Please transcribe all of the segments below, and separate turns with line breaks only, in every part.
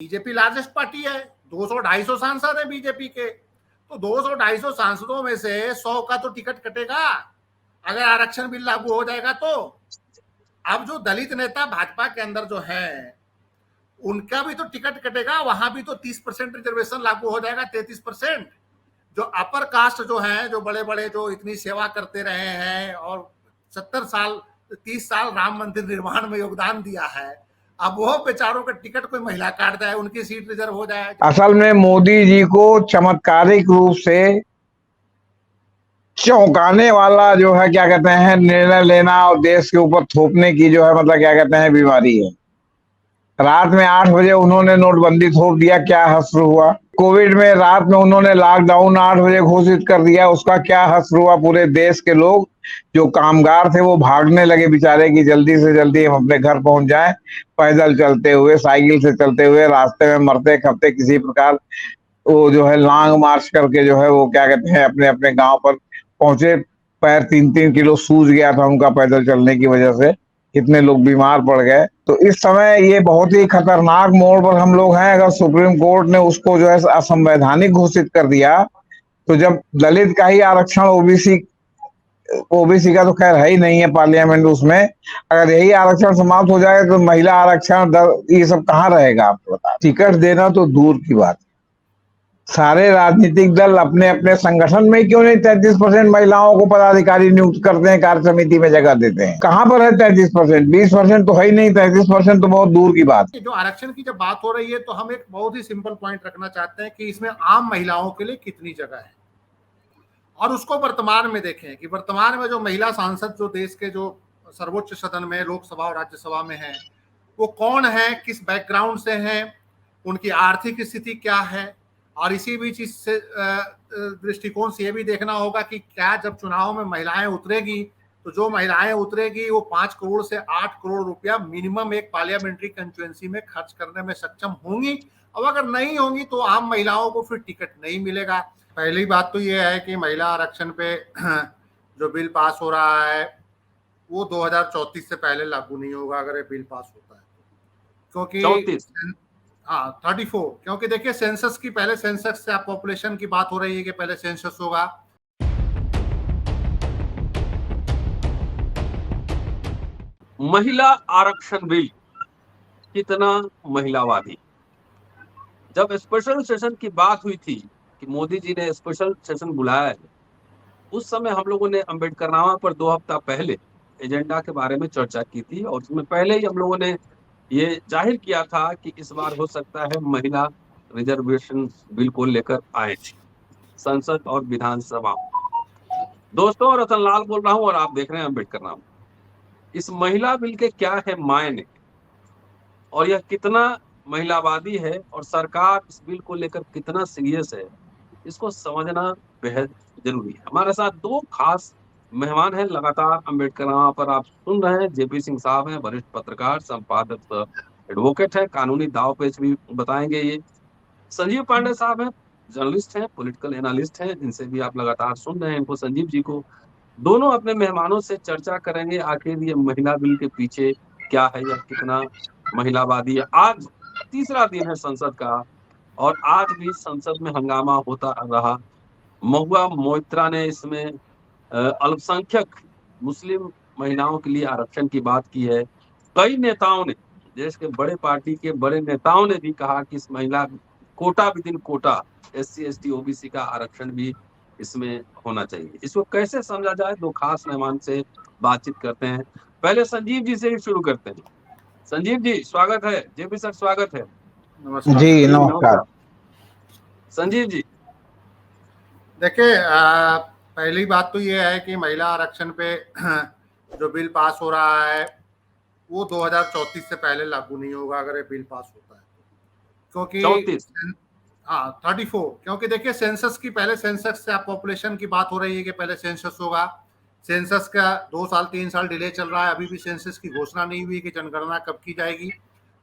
BJP largest party है, 200-250 सांसद है बीजेपी के, तो 200-250 सांसदों में से 100 का तो टिकट कटेगा अगर आरक्षण बिल लागू हो जाएगा तो। अब जो दलित नेता भाजपा के अंदर जो है उनका भी तो टिकट कटेगा, वहां भी तो 30% रिजर्वेशन लागू हो जाएगा, 33%। जो अपर कास्ट जो है, जो बड़े बड़े जो इतनी सेवा करते रहे हैं और 70 साल 30 साल राम मंदिर निर्माण में योगदान दिया है, अब वो बेचारों का टिकट कोई महिला काट जाए, उनकी सीट रिजर्व हो जाए।
असल में मोदी जी को चमत्कारिक रूप से चौंकाने वाला जो है क्या कहते हैं निर्णय लेना और देश के ऊपर थोपने की जो है मतलब क्या कहते हैं बीमारी है। रात में 8 बजे उन्होंने नोटबंदी थोप दिया, क्या हश्र हुआ। कोविड में रात में उन्होंने लॉकडाउन 8 बजे घोषित कर दिया, उसका क्या हश्र हुआ। पूरे देश के लोग जो कामगार थे वो भागने लगे बेचारे कि जल्दी से जल्दी हम अपने घर पहुंच जाएं, पैदल चलते हुए, साइकिल से चलते हुए, रास्ते में मरते खपते किसी प्रकार वो जो है लॉन्ग मार्च करके जो है वो क्या कहते हैं अपने अपने गांव पर पहुंचे। पैर 3-3 किलो सूज गया था उनका पैदल चलने की वजह से, कितने लोग बीमार पड़ गए। तो इस समय ये बहुत ही खतरनाक मोड़ पर हम लोग हैं। अगर सुप्रीम कोर्ट ने उसको जो है असंवैधानिक घोषित कर दिया, तो जब दलित का ही आरक्षण ओबीसी का तो खैर है ही नहीं है पार्लियामेंट, उसमें अगर यही आरक्षण समाप्त हो जाए तो महिला आरक्षण ये सब कहाँ रहेगा आपको बता। टिकट देना तो दूर की बात, सारे राजनीतिक दल अपने अपने संगठन में क्यों नहीं 33% महिलाओं को पदाधिकारी नियुक्त करते हैं, कार्य समिति में जगह देते हैं। कहां पर है 33%? 20% तो है ही नहीं, 33% तो बहुत दूर की बात।
जो आरक्षण की जब बात हो रही है तो हम एक बहुत ही सिंपल पॉइंट रखना चाहते हैं कि इसमें आम महिलाओं के लिए कितनी जगह है, और उसको वर्तमान में देखें कि वर्तमान में जो महिला सांसद जो देश के जो सर्वोच्च सदन में लोकसभा और राज्यसभा में है वो कौन है, किस बैकग्राउंड से हैं, उनकी आर्थिक स्थिति क्या है। और इसी बीच इस दृष्टिकोण से ये भी देखना होगा कि क्या जब चुनाव में महिलाएं उतरेगी तो जो महिलाएं उतरेगी वो 5 करोड़ से 8 करोड़ रुपया मिनिमम एक पार्लियामेंट्री कंस्टिट्यूएंसी में खर्च करने में सक्षम होंगी। अब अगर नहीं होंगी तो आम महिलाओं को फिर टिकट नहीं मिलेगा। पहली बात तो ये है कि महिला आरक्षण पे जो बिल पास हो रहा है वो 2034 से पहले लागू नहीं होगा अगर ये बिल पास होता है, क्योंकि
34
हाँ 34, क्योंकि देखिए सेंसस की पहले सेंसस से पॉपुलेशन की बात हो रही है कि पहले सेंसस होगा।
महिला आरक्षण बिल कितना महिलावादी। जब स्पेशल सेशन की बात हुई थी कि मोदी जी ने स्पेशल सेशन बुलाया है, उस समय हम लोगों ने अम्बेडकरनामा पर 2 हफ्ता पहले एजेंडा के बारे में चर्चा की थी और उसमें पहले ही हम लोगों ने ये जाहिर किया था कि इस बार हो सकता है महिला रिजर्वेशन बिल को लेकर आए संसद और विधानसभा। दोस्तों, रतन लाल बोल रहा हूं और आप देख रहे हैं अम्बेडकरनामा। इस महिला बिल के क्या है मायने और यह कितना महिलावादी है और सरकार इस बिल को लेकर कितना सीरियस है, इसको समझना बेहद जरूरी है। हमारे साथ 2 खास मेहमान हैं। लगातार अम्बेडकरनामा पर आप सुन रहे हैं, जेपी सिंह साहब हैं, वरिष्ठ पत्रकार, संपादक, एडवोकेट है, कानूनी दाव पेच भी बताएंगे। ये संजीव पांडे साहब हैं, जर्नलिस्ट हैं, पॉलिटिकल एनालिस्ट हैं, इनसे भी आप लगातार सुन रहे हैं इनको। संजीव जी को दोनों अपने मेहमानों से चर्चा करेंगे आखिर ये महिला बिल के पीछे क्या है या कितना महिलावादी है। आज तीसरा दिन है संसद का और आज भी संसद में हंगामा होता रहा। महुआ मोइत्रा ने इसमें अल्पसंख्यक मुस्लिम महिलाओं के लिए आरक्षण की बात की है। कई नेताओं ने, देश के बड़े पार्टी के बड़े नेताओं ने भी कहा कि इस महिला quota within quota, SC ST OBC का आरक्षण भी इसमें होना चाहिए। इसको कैसे समझा जाए, 2 खास मेहमान से बातचीत करते हैं। पहले संजीव जी से ही शुरू करते हैं। संजीव जी स्वागत है। जेपी सर स्वागत है।
नमस्कार
जी नमस्कार।
संजीव जी
देखिए, पहली बात तो ये है कि महिला आरक्षण पे जो बिल पास हो रहा है वो 2034 से पहले लागू नहीं होगा अगर ये बिल पास होता है, क्योंकि
34
हाँ 34, क्योंकि देखिए सेंसस की पहले सेंसस से पॉपुलेशन की बात हो रही है कि पहले सेंसस होगा। सेंसस का 2 साल 3 साल डिले चल रहा है, अभी भी सेंसस की घोषणा नहीं हुई कि जनगणना कब की जाएगी।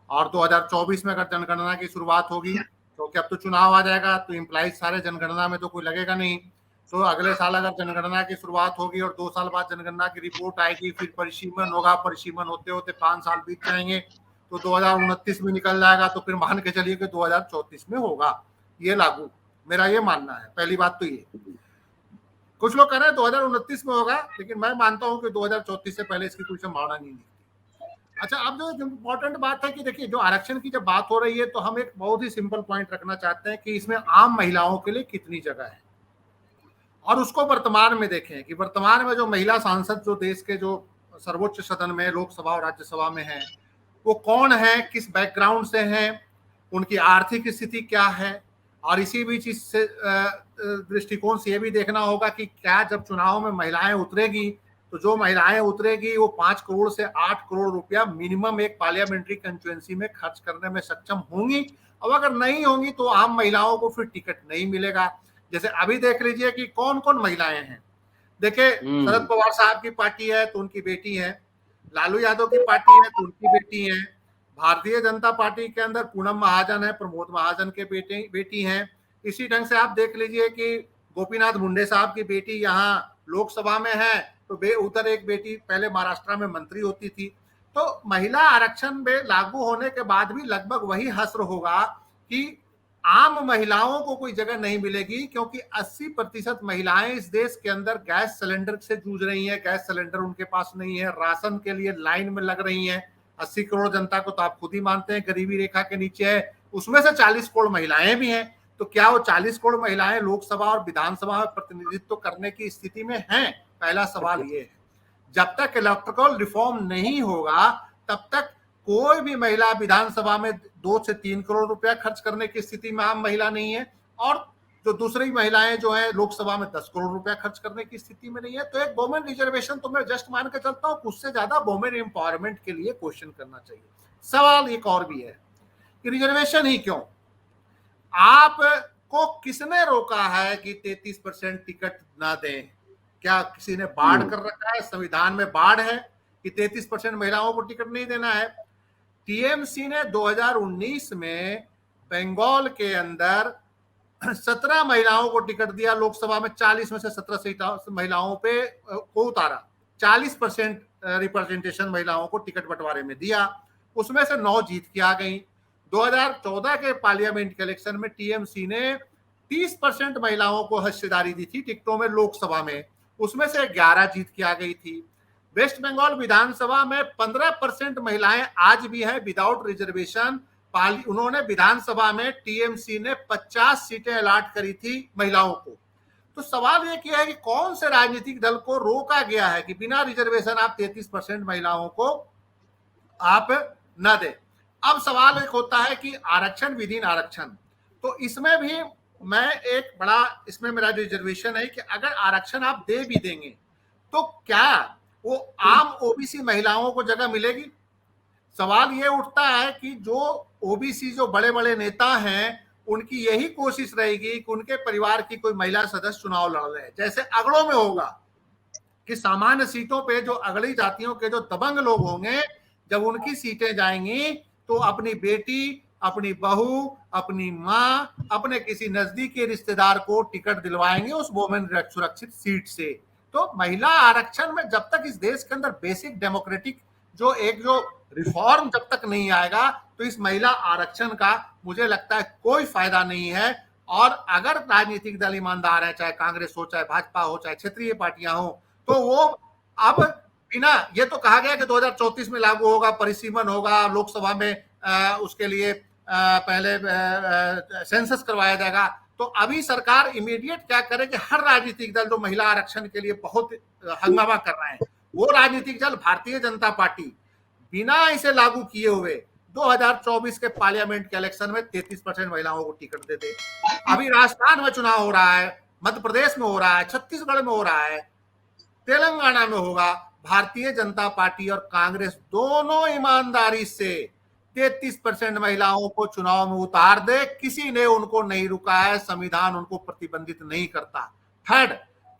और 2024 में अगर जनगणना की शुरुआत होगी, क्योंकि अब तो चुनाव आ जाएगा तो इम्प्लाइज सारे जनगणना में तो कोई लगेगा नहीं, तो अगले साल अगर जनगणना की शुरुआत होगी और 2 साल बाद जनगणना की रिपोर्ट आएगी, फिर परिसीमन होगा, परिसीमन होते होते 5 साल बीत जाएंगे तो 2029 में निकल जाएगा, तो फिर मान के चलिए कि 2034 में होगा ये लागू। मेरा ये मानना है। पहली बात तो ये, कुछ लोग कह रहे हैं 2029 में होगा, लेकिन मैं मानता हूं कि 2034 से पहले इसकी कोई संभावना नहीं दिखती। अच्छा, अब जो इम्पोर्टेंट बात है कि देखिए, जो आरक्षण की जब बात हो रही है तो हम एक बहुत ही सिंपल पॉइंट रखना चाहते हैं कि इसमें आम महिलाओं के लिए कितनी जगह है, और उसको वर्तमान में देखें कि वर्तमान में जो महिला सांसद जो देश के जो सर्वोच्च सदन में, लोकसभा और राज्यसभा में हैं, वो कौन है, किस बैकग्राउंड से हैं, उनकी आर्थिक स्थिति क्या है, और इसी बीच इस दृष्टिकोण से ये भी देखना होगा कि क्या जब चुनाव में महिलाएं उतरेगी तो जो महिलाएं उतरेगी वो 5 करोड़ से 8 करोड़ रुपया मिनिमम एक पार्लियामेंट्री कंस्टिट्यूएंसी में खर्च करने में सक्षम होंगी। अब अगर नहीं होंगी तो आम महिलाओं को फिर टिकट नहीं मिलेगा। जैसे अभी देख लीजिए कि कौन कौन महिलाएं हैं। देखिए, शरद पवार साहब की पार्टी है तो उनकी बेटी है, लालू यादव की पार्टी है तो उनकी बेटी है, भारतीय जनता पार्टी के अंदर पूनम महाजन है, प्रमोद महाजन के बेटी हैं। इसी ढंग से आप देख लीजिए कि गोपीनाथ मुंडे साहब की बेटी यहाँ लोकसभा में है, तो उधर एक बेटी पहले महाराष्ट्र में मंत्री होती थी। तो महिला आरक्षण में लागू होने के बाद भी लगभग वही हश्र होगा कि आम महिलाओं को कोई जगह नहीं मिलेगी, क्योंकि 80% महिलाएं इस देश के अंदर गैस सिलेंडर से जूझ रही हैं। गैस सिलेंडर उनके पास नहीं है, राशन के लिए लाइन में लग रही हैं। 80 करोड़ जनता को तो आप खुद ही मानते हैं गरीबी रेखा के नीचे है, उसमें से 40 करोड़ महिलाएं भी हैं। तो क्या वो 40 करोड़ महिलाएं लोकसभा और विधानसभा में प्रतिनिधित्व करने की स्थिति में हैं? पहला सवाल ये है। जब तक इलेक्टोरल रिफॉर्म नहीं होगा तब तक कोई भी महिला विधानसभा में 2 से 3 करोड़ रुपया खर्च करने की स्थिति में आम महिला नहीं है, और जो दूसरी महिलाएं जो है लोकसभा में 10 करोड़ रुपया खर्च करने की स्थिति में नहीं है। तो एक वुमेन रिजर्वेशन तो मैं जस्ट मान के चलता हूँ, उससे ज्यादा वुमेन एम्पावरमेंट के लिए क्वेश्चन करना चाहिए। सवाल एक और भी है कि रिजर्वेशन ही क्यों? आपको किसने रोका है कि 33% टिकट ना दें? क्या किसी ने बाढ़ कर रखा है? संविधान में बाढ़ है कि 33% महिलाओं को टिकट नहीं देना है? टीएमसी ने 2019 में बंगाल के अंदर 17 महिलाओं को टिकट दिया, लोकसभा में 40 में से 17 सीट महिलाओं पे को उतारा, 40% रिप्रेजेंटेशन महिलाओं को टिकट बंटवारे में दिया, उसमें से 9 जीत के आ गई। 2014 के पार्लियामेंट के इलेक्शन में टीएमसी ने 30% महिलाओं को हिस्सेदारी दी थी टिकटों में लोकसभा में, उसमें से 11 जीत के आ गई थी। वेस्ट बंगाल विधानसभा में 15% महिलाएं आज भी हैं विदाउट रिजर्वेशन। उन्होंने विधानसभा में टीएमसी ने 50 सीटें अलॉट करी थी महिलाओं को। तो सवाल ये किया है कि कौन से राजनीतिक दल को रोका गया है कि बिना रिजर्वेशन आप 33% महिलाओं को आप न दें। अब सवाल एक होता है कि आरक्षण विद इन आरक्षण, तो इसमें भी मैं एक बड़ा, इसमें मेरा रिजर्वेशन है कि अगर आरक्षण आप दे भी देंगे तो क्या वो आम ओबीसी महिलाओं को जगह मिलेगी? सवाल ये उठता है कि जो ओबीसी जो बड़े बड़े नेता हैं उनकी यही कोशिश रहेगी कि उनके परिवार की कोई महिला सदस्य चुनाव लड़ रहे हैं, जैसे अगड़ों में होगा कि सामान्य सीटों पे जो अगली जातियों के जो दबंग लोग होंगे, जब उनकी सीटें जाएंगी तो अपनी बेटी, अपनी बहू, अपनी माँ, अपने किसी नजदीकी रिश्तेदार को टिकट दिलवाएंगे उस वोमेन सुरक्षित सीट से। तो महिला आरक्षण में जब तक इस देश के अंदर बेसिक डेमोक्रेटिक जो रिफॉर्म जब तक नहीं आएगा तो इस महिला आरक्षण का मुझे लगता है कोई फायदा नहीं है। और अगर राजनीतिक दल ईमानदार है, चाहे कांग्रेस हो, चाहे भाजपा हो, चाहे क्षेत्रीय पार्टियां हो, तो वो अब बिना, ये तो कहा गया कि 2034 में लागू होगा, परिसीमन होगा, लोकसभा में उसके लिए पहले सेंसस करवाया जाएगा। तो अभी सरकार इमीडिएट क्या करे कि हर राजनीतिक दल जो महिला आरक्षण के लिए बहुत हंगामा कर रहे हैं, वो राजनीतिक दल भारतीय जनता पार्टी बिना इसे लागू किए हुए 2024 के पार्लियामेंट के इलेक्शन में 33% महिलाओं को टिकट दे दे। अभी राजस्थान में चुनाव हो रहा है, मध्य प्रदेश में हो रहा है, छत्तीसगढ़ में हो रहा है, तेलंगाना में होगा। भारतीय जनता पार्टी और कांग्रेस दोनों ईमानदारी से 33% महिलाओं को चुनाव में उतार दे, किसी ने उनको नहीं रुका है, संविधान उनको प्रतिबंधित नहीं करता। थर्ड,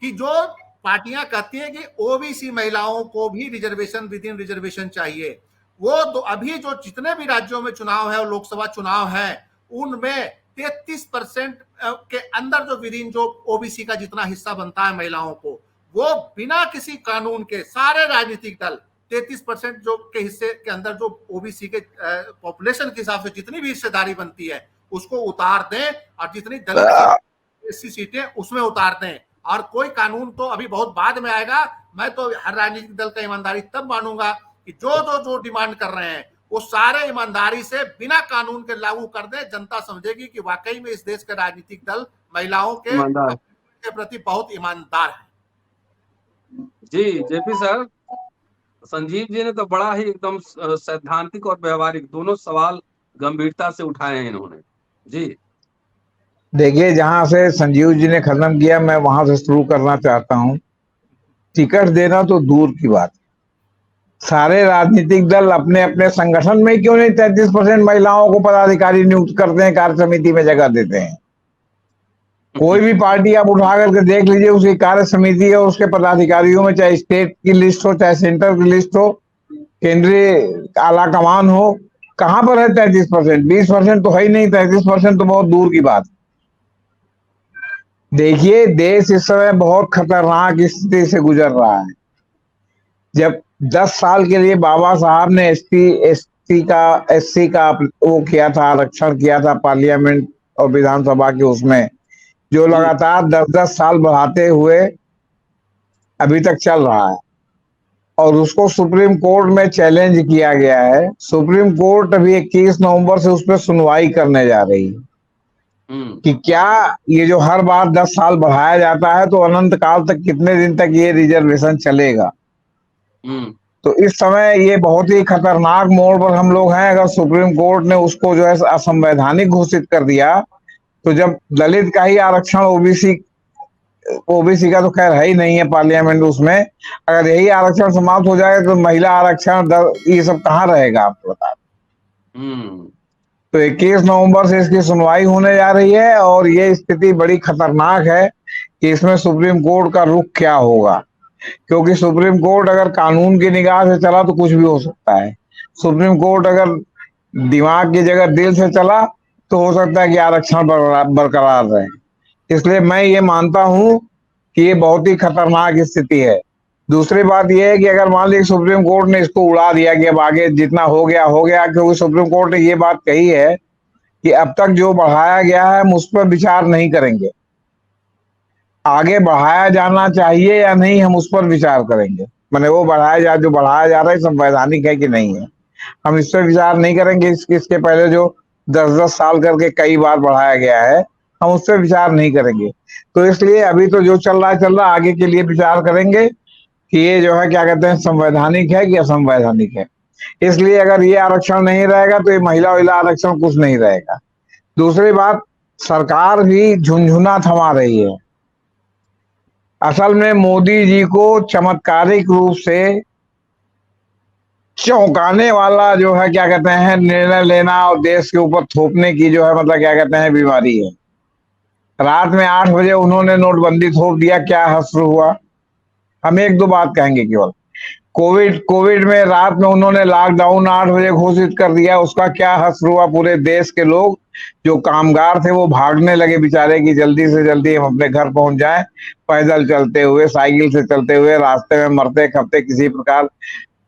कि जो पार्टियां कहती हैं कि ओबीसी महिलाओं को भी रिजर्वेशन विद इन रिजर्वेशन चाहिए, वो तो अभी जो जितने भी राज्यों में चुनाव है और लोकसभा चुनाव है उनमें 33% के अंदर जो विद इन जो ओबीसी का जितना हिस्सा बनता है महिलाओं को, वो बिना किसी कानून के सारे राजनीतिक दल 33% जो के हिस्से के अंदर जो ओबीसी के पॉपुलेशन के हिसाब से जितनी भी हिस्सेदारी बनती है उसको उतार दें, और जितनी दलित एससी सीटें उसमें उतार दें। और कोई कानून तो अभी बहुत बाद में आएगा। मैं तो हर राजनीतिक दल का ईमानदारी तब मानूंगा कि जो डिमांड कर रहे हैं वो सारे ईमानदारी से बिना कानून के लागू कर दे। जनता समझेगी कि वाकई में इस देश के राजनीतिक दल महिलाओं के प्रति बहुत ईमानदार है।
जी जेपी सर, संजीव जी ने तो बड़ा ही एकदम सैद्धांतिक और व्यवहारिक दोनों सवाल गंभीरता से उठाए हैं इन्होंने। जी
देखिए, जहां से संजीव जी ने खत्म किया मैं वहां से शुरू करना चाहता हूं। टिकट देना तो दूर की बात, सारे राजनीतिक दल अपने अपने संगठन में क्यों नहीं 33% महिलाओं को पदाधिकारी नियुक्त करते हैं, कार्य समिति में जगह देते हैं। कोई भी पार्टी आप उठा करके देख लीजिए, उसकी कार्य समिति और उसके पदाधिकारियों में चाहे स्टेट की लिस्ट हो, चाहे सेंटर की लिस्ट हो, केंद्रीय आला कमान हो, कहां पर है 33%? 20% तो है ही नहीं, 33% तो बहुत दूर की बात। देखिए, देश इस समय बहुत खतरनाक स्थिति से गुजर रहा है। जब 10 साल के लिए बाबा साहब ने एससी का वो किया था, आरक्षण किया था पार्लियामेंट और विधानसभा के, उसमें जो लगातार 10-10 साल बढ़ाते हुए अभी तक चल रहा है, और उसको सुप्रीम कोर्ट में चैलेंज किया गया है। सुप्रीम कोर्ट अभी 21 नवंबर से उस पर सुनवाई करने जा रही है कि क्या ये जो हर बार 10 साल बढ़ाया जाता है तो अनंत काल तक, कितने दिन तक ये रिजर्वेशन चलेगा। तो इस समय ये बहुत ही खतरनाक मोड़ पर हम लोग हैं। अगर सुप्रीम कोर्ट ने उसको जो है असंवैधानिक घोषित कर दिया, तो जब दलित का ही आरक्षण, ओबीसी का तो खैर है ही नहीं है पार्लियामेंट, उसमें अगर यही आरक्षण समाप्त हो जाए तो महिला आरक्षण ये सब कहाँ रहेगा, आपको बता दें। तो 21 नवंबर से इसकी सुनवाई होने जा रही है, और ये स्थिति बड़ी खतरनाक है कि इसमें सुप्रीम कोर्ट का रुख क्या होगा। क्योंकि सुप्रीम कोर्ट अगर कानून की निगाह से चला तो कुछ भी हो सकता है। सुप्रीम कोर्ट अगर दिमाग की जगह दिल से चला तो हो सकता है कि आरक्षण बरकरार रहे। इसलिए मैं ये मानता हूं कि ये बहुत ही खतरनाक स्थिति है। दूसरी बात यह है कि अगर मान लीजिए सुप्रीम कोर्ट ने इसको उड़ा दिया कि अब आगे जितना हो गया, क्योंकि सुप्रीम कोर्ट ने ये बात कही है कि अब तक जो बढ़ाया गया है हम उस पर विचार नहीं करेंगे, आगे बढ़ाया जाना चाहिए या नहीं हम उस पर विचार करेंगे। मैंने वो जो बढ़ाया जा रहा है संवैधानिक है कि नहीं है, हम इस पर विचार नहीं करेंगे। इसके पहले जो 10-10 साल करके कई बार बढ़ाया गया है, हम उस पर विचार नहीं करेंगे। तो इसलिए अभी तो जो चल रहा आगे के लिए विचार करेंगे कि ये जो है क्या कहते हैं, संवैधानिक है कि असंवैधानिक है। इसलिए अगर ये आरक्षण नहीं रहेगा तो ये महिला आरक्षण कुछ नहीं रहेगा। दूसरी बात, सरकार भी झुनझुना थमा रही है। असल में मोदी जी को चमत्कारिक रूप से चौंकाने वाला जो है क्या कहते हैं निर्णय लेना और देश के ऊपर थोपने की जो है मतलब क्या कहते हैं बीमारी है। रात में 8 बजे उन्होंने नोटबंदी थोप दिया, क्या हश्र हुआ। हम एक दो बात कहेंगे केवल, कोविड में रात में उन्होंने लॉकडाउन 8 बजे घोषित कर दिया, उसका क्या हश्र हुआ। पूरे देश के लोग जो कामगार थे वो भागने लगे बेचारे कि जल्दी से जल्दी हम अपने घर पहुंच जाएं, पैदल चलते हुए, साइकिल से चलते हुए, रास्ते में मरते खपते किसी प्रकार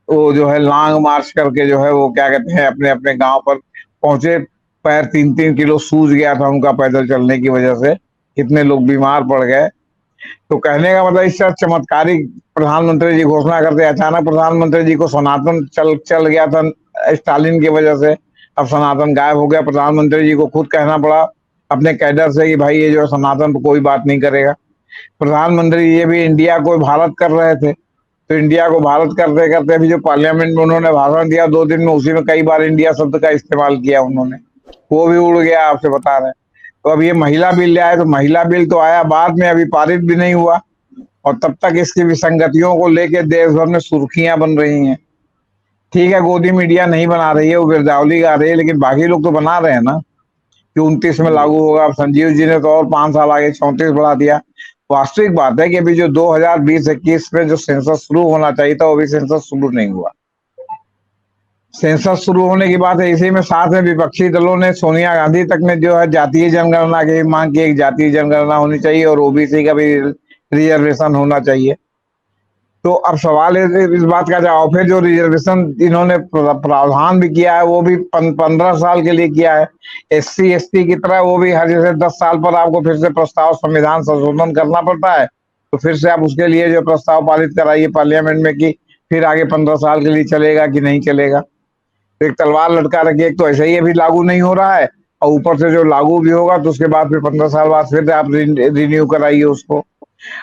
वो जो है लॉन्ग मार्च करके जो है वो क्या कहते हैं अपने अपने गांव पर पहुंचे। पैर 3-3 किलो सूज गया था उनका पैदल चलने की वजह से, इतने लोग बीमार पड़ गए। तो कहने का मतलब इस चमत्कारिक प्रधानमंत्री जी घोषणा करते, अचानक प्रधानमंत्री जी को सनातन चल गया था स्टालिन की वजह से, अब सनातन गायब हो गया। प्रधानमंत्री जी को खुद कहना पड़ा अपने कैडर से कि भाई ये जो है सनातन पर कोई बात नहीं करेगा। प्रधानमंत्री ये भी इंडिया को भारत कर रहे थे, तो इंडिया को भारत करते करते अभी जो पार्लियामेंट में उन्होंने भाषण दिया 2 दिन में, उसी में कई बार इंडिया शब्द का इस्तेमाल किया उन्होंने, वो भी उड़ गया, आपसे बता रहे हैं। तो अब ये महिला बिल ले आए, तो महिला बिल तो आया बाद में, अभी पारित भी नहीं हुआ, और तब तक इसकी विसंगतियों को लेकर देश भर में सुर्खियां बन रही हैं। ठीक है, गोदी मीडिया नहीं बना रही है, वो गिरदावली गा रही है, लेकिन बाकी लोग तो बना रहे हैं ना कि 29 में लागू होगा। अब संजीव जी ने तो और 5 साल आगे 34 बढ़ा दिया। वास्तविक बात है कि अभी जो 2020-21 में जो सेंसस शुरू होना चाहिए था वो भी सेंसस शुरू नहीं हुआ। सेंसस शुरू होने की बात है, इसी में साथ में विपक्षी दलों ने, सोनिया गांधी तक ने जो है जातीय जनगणना की मांग की, एक जातीय जनगणना होनी चाहिए और ओबीसी का भी रिजर्वेशन होना चाहिए। तो अब सवाल इस बात का जाओ, फिर जो रिजर्वेशन इन्होंने प्रावधान भी किया है वो भी 15 साल के लिए किया है। SC ST की तरह वो भी हर जैसे 10 साल पर आपको फिर से प्रस्ताव संविधान संशोधन करना पड़ता है, तो फिर से आप उसके लिए जो प्रस्ताव पारित कराइए पार्लियामेंट में कि फिर आगे 15 साल के लिए चलेगा कि नहीं चलेगा। एक तलवार लटका रखी, एक तो ऐसे ही अभी लागू नहीं हो रहा है, और ऊपर से जो लागू भी होगा तो उसके बाद फिर 15 साल बाद फिर आप रिन्यू कराइए उसको।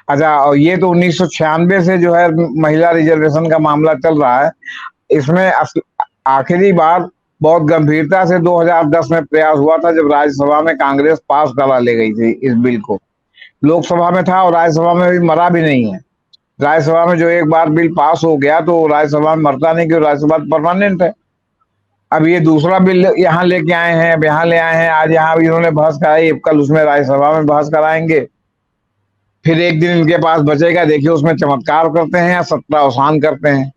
अच्छा, और ये तो 1996 से जो है महिला रिजर्वेशन का मामला चल रहा है। इसमें आखिरी बार बहुत गंभीरता से 2010 में प्रयास हुआ था, जब राज्यसभा में कांग्रेस पास करा ले गई थी इस बिल को। लोकसभा में था और राज्यसभा में भी मरा भी नहीं है। राज्यसभा में जो एक बार बिल पास हो गया तो राज्यसभा में मरता नहीं, क्योंकि राज्यसभा परमानेंट है। अब ये दूसरा बिल यहाँ लेके आए हैं, अब यहाँ ले आए हैं, आज यहाँ भी इन्होंने बहस कराई, कल उसमें राज्यसभा में बहस कराएंगे, फिर एक दिन इनके पास बचेगा, देखिए उसमें चमत्कार करते हैं या सत्ता अवसान करते हैं।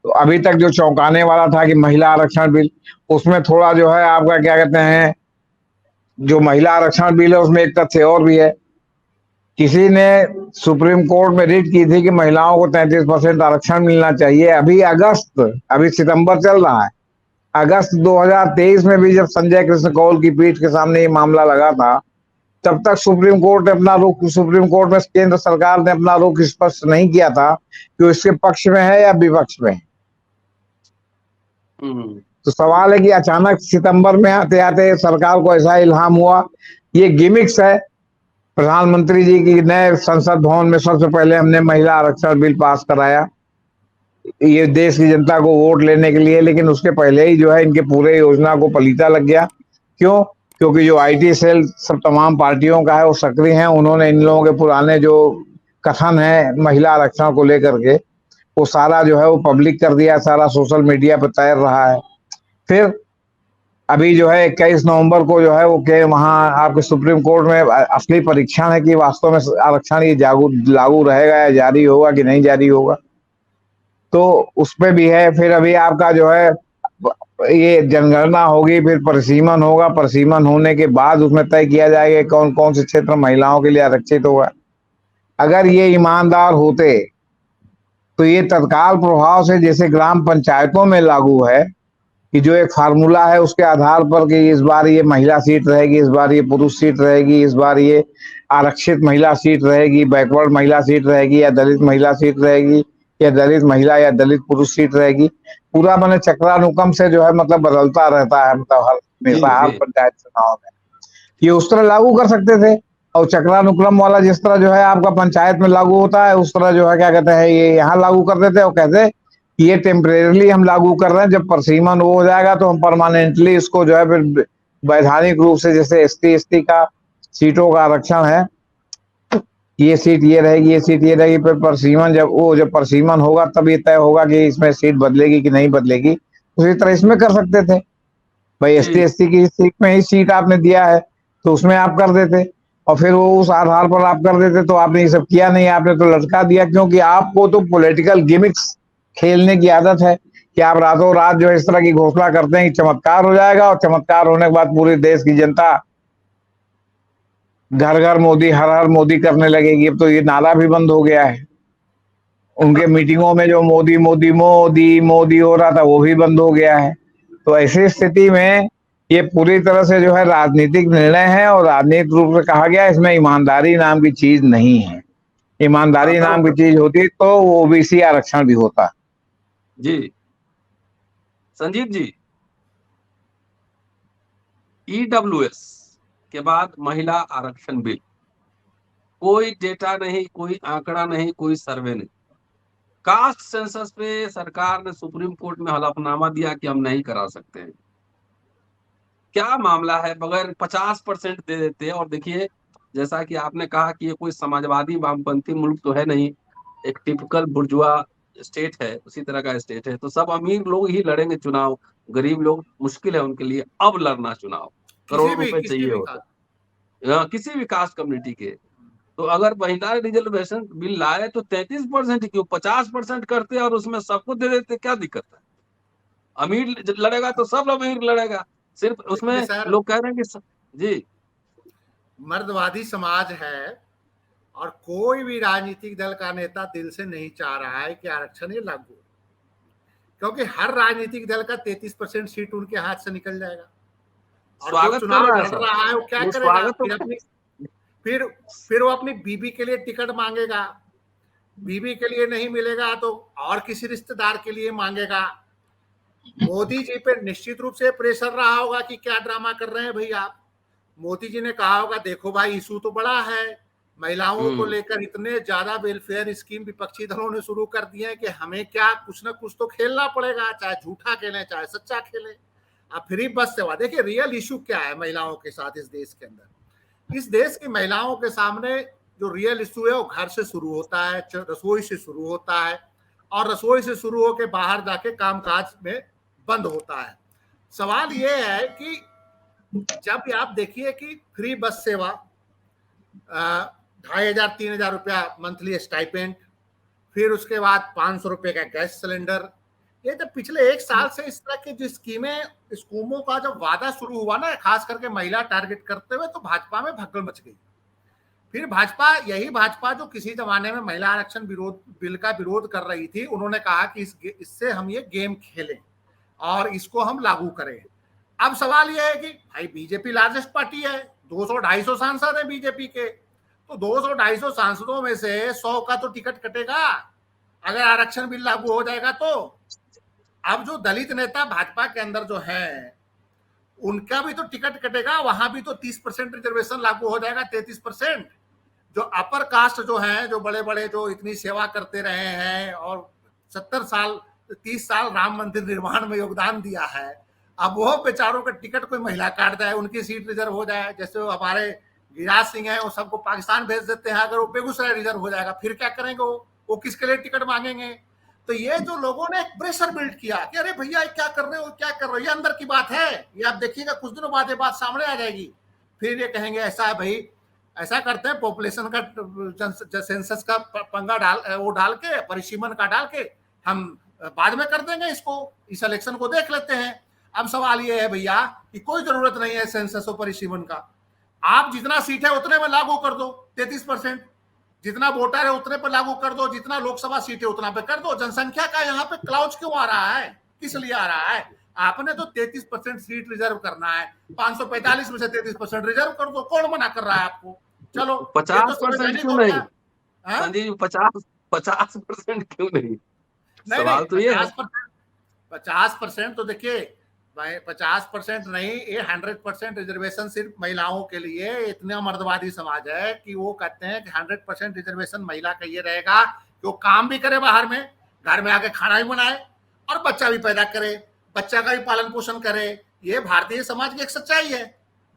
तो अभी तक जो चौंकाने वाला था कि महिला आरक्षण बिल, उसमें थोड़ा जो है आपका क्या कहते हैं, जो महिला आरक्षण बिल है उसमें एक तथ्य और भी है। किसी ने सुप्रीम कोर्ट में रिट की थी कि महिलाओं को 33% आरक्षण मिलना चाहिए। अभी सितंबर चल रहा है, अगस्त 2023 में भी जब संजय कृष्ण कौल की पीठ के सामने ये मामला लगा था, तब तक सुप्रीम कोर्ट में केंद्र सरकार ने अपना रुख स्पष्ट नहीं किया था कि वो इसके पक्ष में है या विपक्ष में है। तो सवाल है कि अचानक सितंबर में आते आते सरकार को ऐसा इल्हाम हुआ। ये गिमिक्स है प्रधानमंत्री जी की, नए संसद भवन में सबसे पहले हमने महिला आरक्षण बिल पास कराया, ये देश की जनता को वोट लेने के लिए, लेकिन उसके पहले ही जो है इनके पूरे योजना को पलीता लग गया। क्यों? क्योंकि जो IT सेल सब तमाम पार्टियों का है वो सक्रिय हैं, उन्होंने इन लोगों के पुराने जो कथन है महिला आरक्षण को लेकर के वो सारा जो है वो पब्लिक कर दिया, सारा सोशल मीडिया पर तैर रहा है। फिर अभी जो है 21 नवंबर को जो है वो के वहाँ आपके सुप्रीम कोर्ट में असली परीक्षण है कि वास्तव में आरक्षण ये लागू रहेगा या जारी होगा कि नहीं जारी होगा, तो उस पे भी है। फिर अभी आपका जो है ये जनगणना होगी, फिर परिसीमन होगा, परिसीमन होने के बाद उसमें तय किया जाएगा कौन कौन से क्षेत्र महिलाओं के लिए आरक्षित होगा। अगर ये ईमानदार होते तो ये तत्काल प्रभाव से जैसे ग्राम पंचायतों में लागू है कि जो एक फार्मूला है उसके आधार पर कि इस बार ये महिला सीट रहेगी, इस बार ये पुरुष सीट रहेगी, इस बार ये आरक्षित महिला सीट रहेगी, बैकवर्ड महिला सीट रहेगी, या दलित महिला सीट रहेगी, या दलित महिला या दलित पुरुष सीट रहेगी। पूरा मैंने चक्रानुक्रम से जो है मतलब बदलता रहता है, मतलब हर पंचायत चुनाव में ये उस तरह लागू कर सकते थे। और चक्रानुक्रम वाला जिस तरह जो है आपका पंचायत में लागू होता है, उस तरह जो है क्या कहते हैं ये यहाँ लागू कर देते और कहते ये टेम्परेरली हम लागू कर रहे हैं, जब परसीमन हो जाएगा तो हम परमानेंटली इसको जो है फिर वैधानिक रूप से, जैसे ST ST का सीटों का आरक्षण है, ये सीट ये रहेगी, ये सीट ये रहेगी, फिर परसीमन जब परसीमन होगा तब ये तय होगा कि इसमें सीट बदलेगी कि नहीं बदलेगी। उसी तरह इसमें कर सकते थे भाई, ST ST की सीट में ही सीट आपने दिया है तो उसमें आप कर देते, और फिर वो उस आधार पर आप कर देते। तो आपने ये सब किया नहीं, आपने तो लटका दिया, क्योंकि आपको तो पॉलिटिकल गिमिक्स खेलने की आदत है कि आप रातों रात जो है इस तरह की घोषणा करते हैं कि चमत्कार हो जाएगा, और चमत्कार होने के बाद पूरे देश की जनता घर घर मोदी, हर हर मोदी करने लगेगी। अब तो ये नारा भी बंद हो गया है, उनके मीटिंगों में जो मोदी मोदी मोदी मोदी हो रहा था वो भी बंद हो गया है। तो ऐसी स्थिति में ये पूरी तरह से जो है राजनीतिक निर्णय है, और राजनीतिक रूप से कहा गया इसमें ईमानदारी नाम की चीज नहीं है। ईमानदारी नाम की चीज होती तो वो OBC आरक्षण भी होता।
जी संजीव जी, EWS के बाद महिला आरक्षण बिल, कोई डेटा नहीं, कोई आंकड़ा नहीं, कोई सर्वे नहीं। कास्ट सेंसस पे सरकार ने सुप्रीम कोर्ट में हलफनामा दिया कि हम नहीं करा सकते हैं। क्या मामला है? बगैर 50% दे देते हैं। और देखिए, जैसा कि आपने कहा कि ये कोई समाजवादी वामपंथी मुल्क तो है नहीं, एक टिपिकल बुर्जुआ स्टेट है, उसी तरह का स्टेट है। तो सब अमीर लोग ही लड़ेंगे चुनाव, गरीब लोग मुश्किल है उनके लिए अब लड़ना चुनाव, करोड़ों रुपए चाहिए होता है किसी भी कास्ट कम्युनिटी के। तो अगर महिला रिजर्वेशन बिल लाए तो 33% क्यों, 50% करते और उसमें सबको दे देते, क्या दिक्कत है? अमीर लड़ेगा तो सब अमीर लड़ेगा, सिर्फ उसमें लोग कह रहे हैं कि जी
मर्दवादी समाज है और कोई भी राजनीतिक दल का नेता दिल से नहीं चाह रहा है कि आरक्षण ये लागू हो, क्योंकि हर राजनीतिक दल का 33% सीट उनके हाथ से निकल जाएगा। और जो
स्वागत कर
चुनाव
रहा है
लड़
सर,
रहा है वो क्या
वो
करेगा,
स्वागत तो
फिर अपनी फिर वो अपनी बीबी के लिए टिकट मांगेगा, बीबी के लिए नहीं मिलेगा तो और किसी रिश्तेदार के लिए मांगेगा। मोदी जी पे निश्चित रूप से प्रेशर रहा होगा कि क्या ड्रामा कर रहे हैं भाई आप। मोदी जी ने कहा होगा देखो भाई इशू तो बड़ा है, महिलाओं को लेकर इतने ज्यादा वेलफेयर स्कीम विपक्षी दलों ने शुरू कर दिए हैं कि हमें क्या कुछ ना कुछ तो खेलना पड़ेगा, चाहे झूठा खेलें चाहे सच्चा खेलें। अब फ्री बस सेवा, देखिए रियल इशू क्या है महिलाओं के साथ इस देश के अंदर। इस देश की महिलाओं के सामने जो रियल इशू है वो घर से शुरू होता है, रसोई से शुरू होता है, और रसोई से शुरू होकर बाहर जाके कामकाज में बंद होता है। सवाल ये है कि जब आप देखिए कि फ्री बस सेवा, 2,500-3,000 रुपया मंथली स्टाइपेंड, फिर उसके बाद 500 रुपये का गैस सिलेंडर, ये जब पिछले 1 साल से इस तरह की जो स्कीमों का जब वादा शुरू हुआ ना, खास करके महिला टारगेट करते हुए, तो भाजपा में भगदड़ मच गई। फिर यही भाजपा जो किसी जमाने में महिला आरक्षण बिल का विरोध कर रही थी, उन्होंने कहा कि इससे हम ये गेम खेलें और इसको हम लागू करें। अब सवाल यह है कि भाई बीजेपी लार्जेस्ट पार्टी है, 200-250 सांसद है बीजेपी के, तो 200-250 सांसदों में से 100 का तो टिकट कटेगा अगर आरक्षण बिल लागू हो जाएगा तो। अब जो दलित नेता भाजपा के अंदर जो है उनका भी तो टिकट कटेगा, वहां भी तो 30% रिजर्वेशन लागू हो जाएगा, 33%। जो अपर कास्ट जो है, जो बड़े बड़े जो इतनी सेवा करते रहे हैं और 30 साल राम मंदिर निर्माण में योगदान दिया है, अब वो बेचारों का टिकट कोई महिला काट जाए, उनकी सीट रिजर्व हो जाए, जैसे वो हमारे गिरिराज सिंह है वो सबको पाकिस्तान भेज देते हैं, अगर वो बेगूसराय रिजर्व हो जाएगा फिर क्या करेंगे वो किसके लिए टिकट मांगेंगे। तो ये जो लोगों ने एक प्रेशर बिल्ड किया कि अरे भैया क्या कर रहे हो क्या कर रहे हो, ये अंदर की बात है, ये आप देखिएगा कुछ दिनों बाद ये बात सामने आ जाएगी। फिर ये कहेंगे ऐसा है भाई, ऐसा करते हैं पॉपुलेशन का सेंसस का पंगा डाल के, परिसीमन का डाल के हम बाद में कर देंगे इसको, इस इलेक्शन को देख लेते हैं। अब सवाल ये है भैया कि कोई जरूरत नहीं है सेंसस और परिसीमन का, आप जितना सीट है उतने में लागू कर दो, 33%, जितना वोटर है उतने पर लागू कर दो, जितना लोकसभा सीट है उतना पे कर दो। जनसंख्या का यहाँ पे क्लाउज क्यों आ रहा है, किस लिए आ रहा है? आपने तो 33% सीट रिजर्व करना है, 545 में से 33% रिजर्व कर दो, कौन मना कर रहा है आपको? चलो
50% क्यों नहीं संजीव, 50% क्यों नहीं? सवाल तो ये है
50% तो देखिए 50% नहीं, ये 100% रिजर्वेशन सिर्फ महिलाओं के लिए। इतना मर्दवादी समाज है कि वो कहते हैं कि 100% रिजर्वेशन महिला का ये रहेगा कि वो काम भी करे बाहर में, घर में आके खाना भी बनाए और बच्चा भी पैदा करे, बच्चा का भी पालन पोषण करे। ये भारतीय समाज की एक सच्चाई है।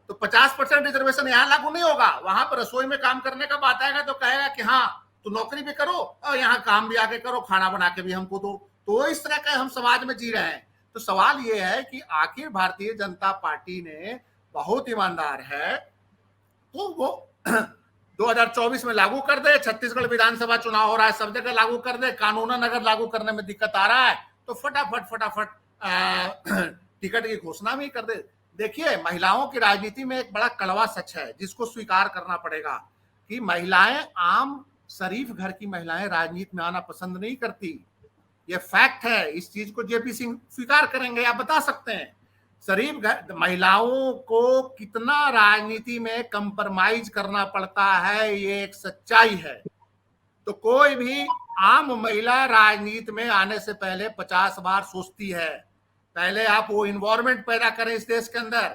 तो 50% रिजर्वेशन यहाँ लागू नहीं होगा, वहां पर रसोई में काम करने का बात आएगा तो कहेगा कि हाँ तो नौकरी भी करो और यहाँ काम भी आके करो, खाना बना के भी हमको दो। तो इस तरह का हम समाज में जी रहे हैं। तो सवाल ये है कि आखिर भारतीय जनता पार्टी ने बहुत ईमानदार है तो वो 2024 में लागू कर दे, छत्तीसगढ़ विधानसभा चुनाव हो रहा है, सब जगह लागू कर दे। कानूनन अगर लागू करने में दिक्कत आ रहा है तो फटाफट टिकट की घोषणा भी कर दे। देखिए महिलाओं की राजनीति में एक बड़ा कड़वा सच है जिसको स्वीकार करना पड़ेगा कि महिलाएं, आम शरीफ घर की महिलाएं राजनीति में आना पसंद नहीं करती। ये फैक्ट है, इस चीज को जेपी सिंह स्वीकार करेंगे, आप बता सकते हैं। शरीफ महिलाओं को कितना राजनीति में कंप्रोमाइज करना पड़ता है, ये एक सच्चाई है। तो कोई भी आम महिला राजनीति में आने से पहले 50 बार सोचती है। पहले आप वो इन्वायरमेंट पैदा करें इस देश के अंदर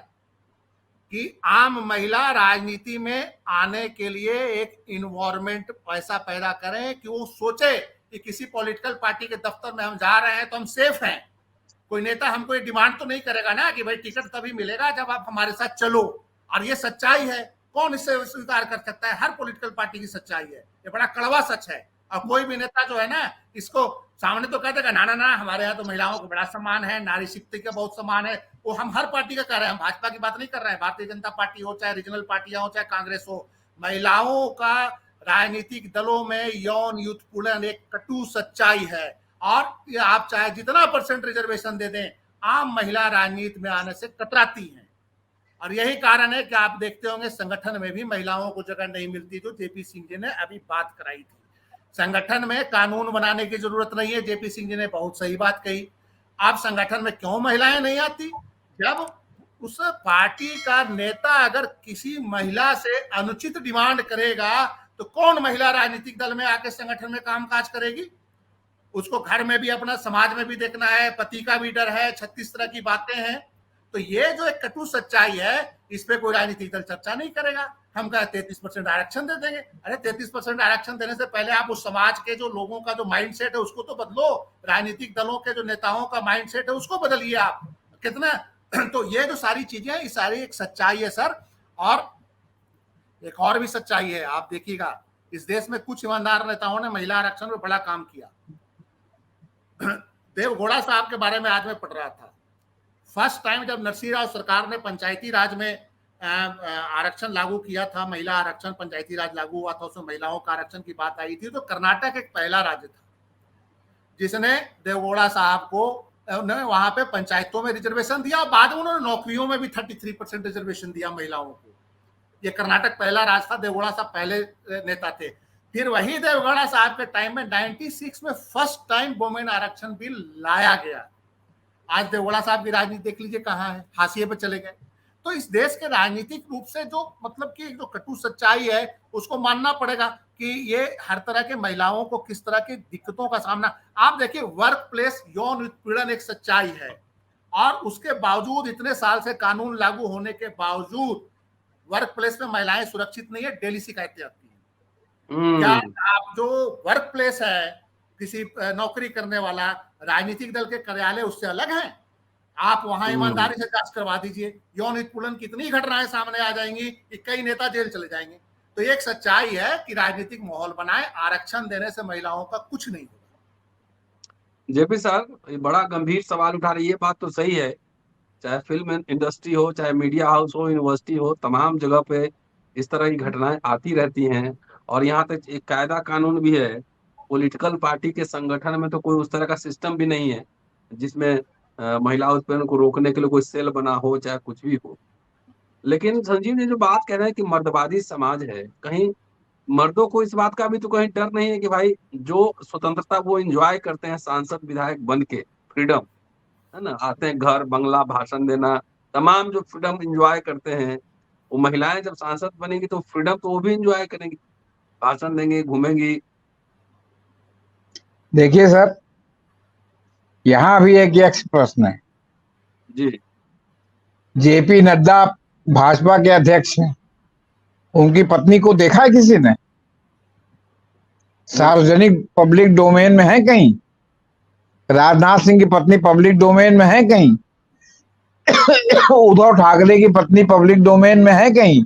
कि आम महिला राजनीति में आने के लिए एक इन्वायरमेंट ऐसा पैदा करें कि वो सोचे कि किसी पॉलिटिकल पार्टी के दफ्तर में हम जा रहे हैं तो हम सेफ हैं। कोई नेता हमको ये डिमांड तो नहीं करेगा ना कि भाई टिकट तभी मिलेगा जब आप हमारे साथ चलो। और ये सच्चाई है, कौन इससे स्वीकार कर सकता है? हर पॉलिटिकल पार्टी की सच्चाई है, ये बड़ा कड़वा सच है। और कोई भी नेता जो है ना इसको सामने तो कह देगा ना ना ना हमारे यहाँ तो महिलाओं को बड़ा सम्मान है, नारी शक्ति का बहुत सम्मान है। वो हम हर पार्टी का कह रहे हैं, हम भाजपा की बात नहीं कर रहे हैं। भारतीय जनता पार्टी हो चाहे रीजनल पार्टियां हो चाहे कांग्रेस हो, महिलाओं का राजनीतिक दलों में यौन उत्पीड़न एक कटु सच्चाई है। और आप चाहे जितना % रिजर्वेशन दे दें, आम महिला राजनीति में आने से कतराती हैं। और यही कारण है कि आप देखते होंगे संगठन में भी महिलाओं को जगह नहीं मिलती, जो जेपी सिंह जी ने अभी बात कराई थी। संगठन में कानून बनाने की जरूरत नहीं है, जेपी सिंह जी ने बहुत सही बात कही। आप संगठन में क्यों महिलाएं नहीं आती? जब उस पार्टी का नेता अगर किसी महिला से अनुचित डिमांड करेगा तो कौन महिला राजनीतिक दल में आके संगठन में कामकाज करेगी? उसको घर में भी अपना समाज में भी देखना है, पति का भी डर है, 36 तरह की बातें हैं। तो ये जो एक कटु सच्चाई है, इस पे कोई राजनीतिक दल चर्चा नहीं करेगा। हम कहा 33% आरक्षण दे देंगे। अरे 33% आरक्षण देने से पहले आप उस समाज के जो लोगों का जो माइंडसेट है उसको तो बदलो। राजनीतिक दलों के जो नेताओं का माइंडसेट है उसको बदलिए आप। कितना तो ये जो सारी चीजें हैं, ये सारी एक सच्चाई है सर। और एक और भी सच्चाई है, आप देखिएगा, इस देश में कुछ ईमानदार नेताओं ने महिला आरक्षण में बड़ा काम किया। देवगौड़ा साहब के बारे में आज मैं पढ़ रहा था। फर्स्ट टाइम जब नरसिंह राव सरकार ने पंचायती राज में आरक्षण लागू किया था, महिला आरक्षण पंचायती राज लागू हुआ था, उसमें महिलाओं का आरक्षण की बात आई थी, तो कर्नाटक एक पहला राज्य था जिसने देवगौड़ा साहब को वहां पे पंचायतों में रिजर्वेशन दिया। बाद में उन्होंने नौकरियों में भी 33% रिजर्वेशन दिया महिलाओं को। ये कर्नाटक पहला राज्य था, देवगौड़ा साहब पहले नेता थे। फिर वही देवगौड़ा साहब के टाइम में 96 में फर्स्ट टाइम वुमेन आरक्षण बिल लाया गया। आज देवगौड़ा साहब की राजनीति देख लीजिए कहाँ है, हाशिए पे चले गए। तो इस देश के राजनीतिक रूप से जो मतलब कि जो कटु सच्चाई है उसको मानना पड़ेगा कि ये हर तरह के महिलाओं को किस तरह की दिक्कतों का सामना। आप देखिए, वर्क प्लेस यौन उत्पीड़न एक सच्चाई है, और उसके बावजूद इतने साल से कानून लागू होने के बावजूद वर्क प्लेस में महिलाएं सुरक्षित नहीं है, डेली शिकायतें आती हैं। क्या आप जो वर्क प्लेस है, किसी नौकरी करने वाला राजनीतिक दल के कार्यालय उससे अलग है? आप वहां ईमानदारी से जांच करवा दीजिए, यौन उत्पीड़न कितनी घटनाएं सामने आ जाएंगी कि कई नेता जेल चले जाएंगे। तो एक सच्चाई है कि राजनीतिक माहौल बनाए, आरक्षण देने से महिलाओं का कुछ नहीं होगा।
जेपी साहब, ये बड़ा गंभीर सवाल उठा रही है, बात तो सही है। चाहे फिल्म इंडस्ट्री हो, चाहे मीडिया हाउस हो, यूनिवर्सिटी हो, तमाम जगह पे इस तरह की घटनाएं आती रहती हैं। और यहाँ तक एक कायदा कानून भी है। पॉलिटिकल पार्टी के संगठन में तो कोई उस तरह का सिस्टम भी नहीं है जिसमें महिला उत्पीड़न को रोकने के लिए कोई सेल बना हो, चाहे कुछ भी हो। लेकिन संजीव जी जो बात कह रहे हैं कि मर्दवादी समाज है, कहीं मर्दों को इस बात का भी तो कहीं डर नहीं है कि भाई जो स्वतंत्रता वो एंजॉय करते हैं सांसद विधायक बन के, फ्रीडम है ना, आते हैं घर बंगला, भाषण देना, तमाम जो फ्रीडम एंजॉय करते हैं, वो महिलाएं जब सांसद बनेगी तो फ्रीडम तो वो भी एंजॉय करेंगी, भाषण देंगे, घूमेंगी।
देखिए सर, यहाँ भी एक प्रश्न है
जी।
जेपी नड्डा भाजपा के अध्यक्ष हैं, उनकी पत्नी को देखा है किसी ने? सार्वजनिक पब्लिक डोमेन में है कहीं? राजनाथ सिंह की पत्नी पब्लिक डोमेन में है कहीं? उद्धव ठाकरे की पत्नी पब्लिक डोमेन में है कहीं?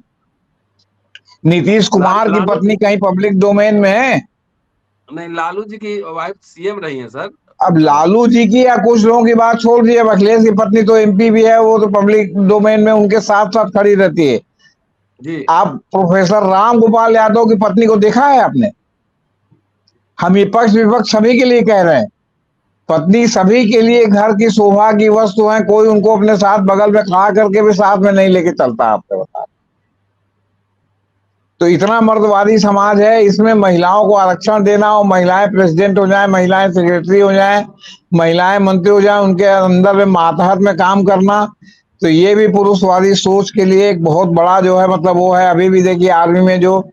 नीतीश कुमार की पत्नी कहीं पब्लिक डोमेन में है?
नहीं, लालू जी की वाइफ सीएम रही है सर।
अब लालू जी की या कुछ लोगों की बात छोड़ दिए, अखिलेश की पत्नी तो एमपी भी है, वो तो पब्लिक डोमेन में उनके साथ साथ खड़ी रहती है
जी।
आप प्रोफेसर राम गोपाल यादव की पत्नी को देखा है आपने? हम विपक्ष विपक्ष सभी के लिए कह रहे हैं, पत्नी सभी के लिए घर की शोभा की वस्तु है, कोई उनको अपने साथ बगल में खड़ा करके भी साथ में नहीं लेके चलता। आपको बता, तो इतना मर्दवादी समाज है, इसमें महिलाओं को आरक्षण देना और महिलाएं प्रेसिडेंट हो जाए, महिलाएं सेक्रेटरी हो जाए, महिलाएं मंत्री हो जाए, उनके अंदर में मातहत में काम करना, तो ये भी पुरुषवादी सोच के लिए एक बहुत बड़ा जो है मतलब वो है। अभी भी देखिए आर्मी में जो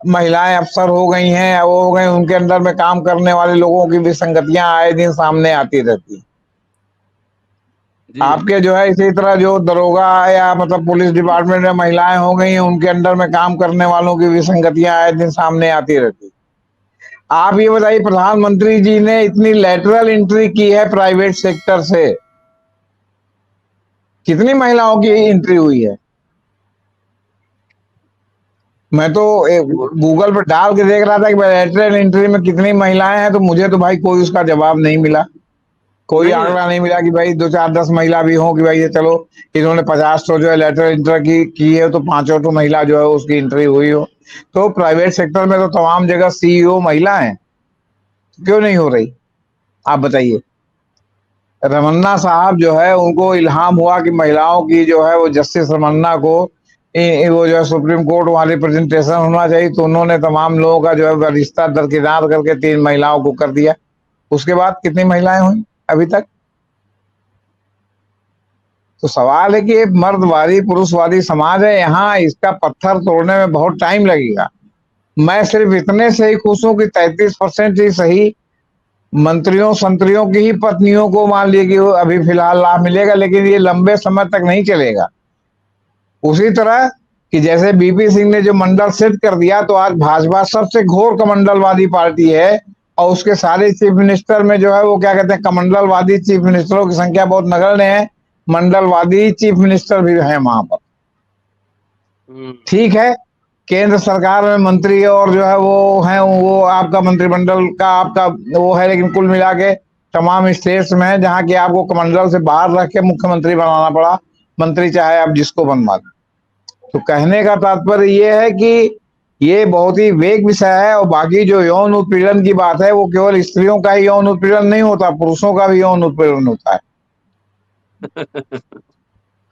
महिलाएं अफसर हो गई हैं, वो हो गई, उनके अंदर में काम करने वाले लोगों की विसंगतियां आए दिन सामने आती रहती। आपके जो है इसी तरह जो दरोगा या मतलब पुलिस डिपार्टमेंट में महिलाएं हो गई हैं, उनके अंदर में काम करने वालों की विसंगतियां आए दिन सामने आती रहती। आप ये बताइए, प्रधानमंत्री जी ने इतनी लेटरल एंट्री की है प्राइवेट सेक्टर से, कितनी महिलाओं की एंट्री हुई है? मैं तो गूगल पर डाल के देख रहा था कि लेटरल एंट्री में कितनी महिलाएं हैं, तो मुझे तो भाई कोई उसका जवाब नहीं मिला, कोई आंकड़ा नहीं मिला कि भाई 2 4 10 महिला भी हो कि भाई ये चलो इन्होंने 50 तो जो है लेटरल एंट्री की है, तो 5 तो महिला जो है उसकी एंट्री हुई हो। तो प्राइवेट सेक्टर में तो तमाम जगह सीईओ महिला है, क्यों नहीं हो रही? आप बताइए। रमन्ना साहब जो है उनको इल्हाम हुआ कि महिलाओं की जो है वो जस्टिस रमन्ना को वो जो है सुप्रीम कोर्ट वहां रिप्रेजेंटेशन होना चाहिए, तो उन्होंने तमाम लोगों का जो है रिश्ता दरकिनार करके 3 महिलाओं को कर दिया। उसके बाद कितनी महिलाएं हुई अभी तक? तो सवाल है कि एक मर्दवादी पुरुषवादी समाज है, यहाँ इसका पत्थर तोड़ने में बहुत टाइम लगेगा। मैं सिर्फ इतने से ही खुश हूं कि 33% ही सही मंत्रियों संतरियों की ही पत्नियों को मान लीजिए कि अभी फिलहाल लाभ मिलेगा, लेकिन ये लंबे समय तक नहीं चलेगा। उसी तरह कि जैसे बीपी सिंह ने जो मंडल सेट कर दिया, तो आज भाजपा सबसे घोर कमंडलवादी पार्टी है, और उसके सारे चीफ मिनिस्टर में जो है वो क्या कहते हैं, कमंडलवादी चीफ मिनिस्टरों की संख्या बहुत नगण्य है, मंडलवादी चीफ मिनिस्टर भी है वहां पर। ठीक है, केंद्र सरकार में मंत्री और जो है वो है, वो आपका मंत्रिमंडल का आपका वो है, लेकिन कुल मिला के तमाम स्टेट्स में है जहां की आपको कमंडल से बाहर रख के मुख्यमंत्री बनाना पड़ा, मंत्री चाहे आप जिसको बनवा दें। तो कहने का तात्पर्य ये है कि ये बहुत ही वेग विषय है, और बाकी जो यौन उत्पीड़न की बात है वो केवल स्त्रियों का ही यौन उत्पीड़न नहीं होता, पुरुषों का भी यौन उत्पीड़न होता है।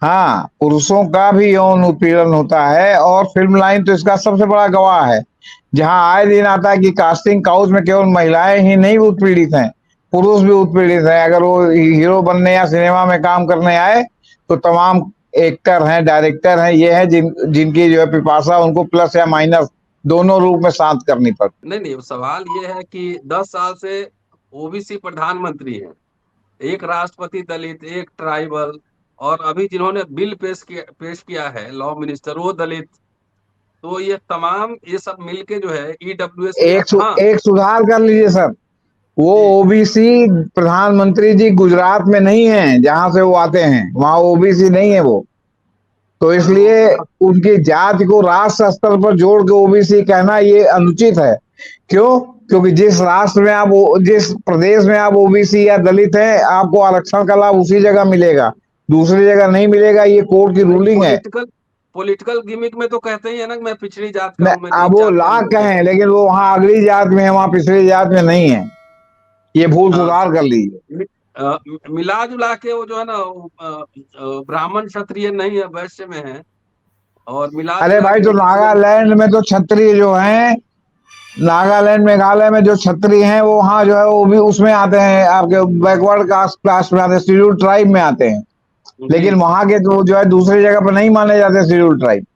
हाँ, पुरुषों का भी यौन उत्पीड़न होता है, और फिल्म लाइन तो इसका सबसे बड़ा गवाह है, जहां आए दिन आता है कि कास्टिंग काउच में केवल महिलाएं ही नहीं उत्पीड़ित हैं, पुरुष भी उत्पीड़ित हैं। अगर वो हीरो बनने या सिनेमा में काम करने आए तो तमाम एक्टर हैं, डायरेक्टर हैं, ये हैं जिनकी जो है पिपासा उनको प्लस या माइनस दोनों रूप में शांत करनी पड़ती।
नहीं, सवाल ये है कि 10 साल से ओबीसी प्रधानमंत्री है, एक राष्ट्रपति दलित, एक ट्राइबल, और अभी जिन्होंने बिल पेश किया है लॉ मिनिस्टर वो दलित। तो ये तमाम ये सब मिलके जो है ईडब्ल्यूएस
एक सुधार कर लीजिए सर, वो ओबीसी प्रधानमंत्री जी गुजरात में नहीं है जहां से वो आते हैं, वहां ओबीसी नहीं है वो, तो इसलिए उनकी जाति को राष्ट्र स्तर पर जोड़ के ओबीसी कहना ये अनुचित है। क्यों? क्योंकि जिस राष्ट्र में आप जिस प्रदेश में आप ओबीसी या दलित हैं, आपको आरक्षण का लाभ उसी जगह मिलेगा, दूसरी जगह नहीं मिलेगा, ये कोर्ट की रूलिंग है।
पॉलिटिकल गिमिक में तो कहते ही है ना कि मैं पिछड़ी जात का हूं,
अब वो लाख कहें, लेकिन वो वहां अगली जात में है, वहां पिछड़ी जात में नहीं है, ये भूल सुधार कर लीजिए।
मिला जुला के वो जो है ना ब्राह्मण क्षत्रिय नहीं है, वैश्य में है, और मिला।
अरे भाई, तो नागालैंड में तो क्षत्रिय जो हैं, नागालैंड मेघालय में जो क्षत्रिय हैं वो वहां जो है वो भी उसमें आते हैं, आपके बैकवर्ड कास्ट क्लास में आते हैं, शेड्यूल ट्राइब में आते हैं, लेकिन वहां के तो जो है दूसरी जगह पर नहीं माने जाते शेड्यूल ट्राइब।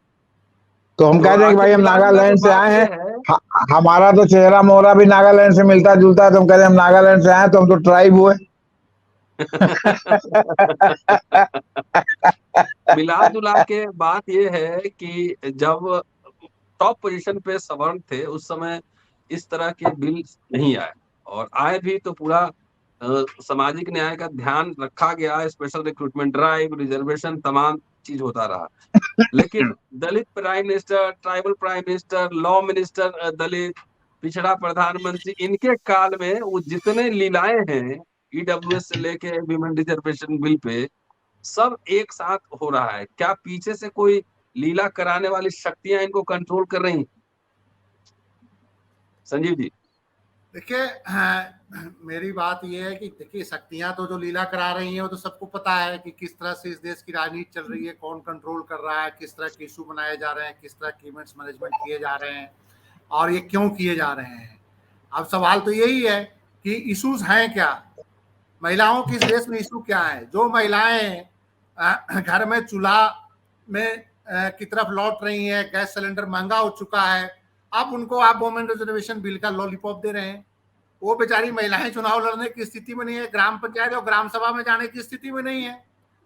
तो हम कहते हैं कि भाई हम नागालैंड से आए हैं, हमारा तो चेहरा मोहरा भी नागालैंड से मिलता जुलता है, तो हम कहते हैं हम नागालैंड से आए तो हम तो ट्राइब हुए।
मिला जुला के बात ये है कि जब टॉप पोजीशन पे सवर्ण थे उस समय इस तरह के बिल नहीं आए, और आए भी तो पूरा सामाजिक न्याय का ध्यान रखा गया, स्पेशल रिक्रूटमेंट ड्राइव, रिजर्वेशन, तमाम चीज होता रहा। लेकिन Dalit prime minister, tribal prime minister, law minister Dalit, पिछड़ा प्रधानमंत्री, इनके काल में वो जितने लीलाएं हैं ईडब्ल्यूएस से लेके विमेन रिजर्वेशन बिल पे, सब एक साथ हो रहा है। क्या पीछे से कोई लीला कराने वाली शक्तियां इनको कंट्रोल कर रही? संजीव जी
देखिए, मेरी बात यह है कि देखिए शक्तियां तो जो लीला करा रही हैं वो तो सबको पता है कि किस तरह से इस देश की राजनीति चल रही है, कौन कंट्रोल कर रहा है, किस तरह के इशू बनाए जा रहे हैं, किस तरह के इवेंट्स मैनेजमेंट किए जा रहे हैं, और ये क्यों किए जा रहे हैं। अब सवाल तो यही है कि इशूज हैं क्या, महिलाओं की इस देश में इशू क्या है। जो महिलाएं घर में चूल्हा में की तरफ लौट रही हैं, गैस सिलेंडर महंगा हो चुका है, अब उनको आप वुमेन रिजर्वेशन बिल का लॉलीपॉप दे रहे हैं। वो बेचारी महिलाएं चुनाव लड़ने की स्थिति में नहीं है, ग्राम पंचायत और ग्राम सभा में जाने की स्थिति में नहीं है,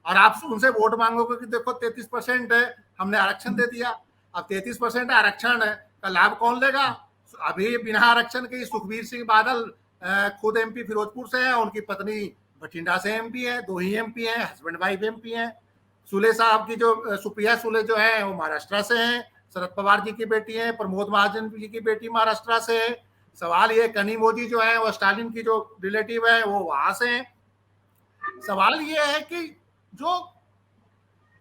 और आप उनसे वोट मांगोगे कि देखो 33% है, हमने आरक्षण दे दिया। अब 33% आरक्षण का लाभ कौन लेगा? अभी बिना आरक्षण के सुखबीर सिंह बादल खुद एमपी फिरोजपुर से है, उनकी पत्नी बठिंडा से एमपी है, 2 ही एमपी हैं, हस्बैंड वाइफ एमपी हैं। सुले साहब की जो सुप्रिया सुले जो है वो महाराष्ट्र से हैं, शरद पवार जी की बेटी है, प्रमोद महाजन जी की बेटी महाराष्ट्र से है। सवाल ये कनी मोदी जो है वो स्टालिन की जो रिलेटिव है वो वहां से है। सवाल ये है कि जो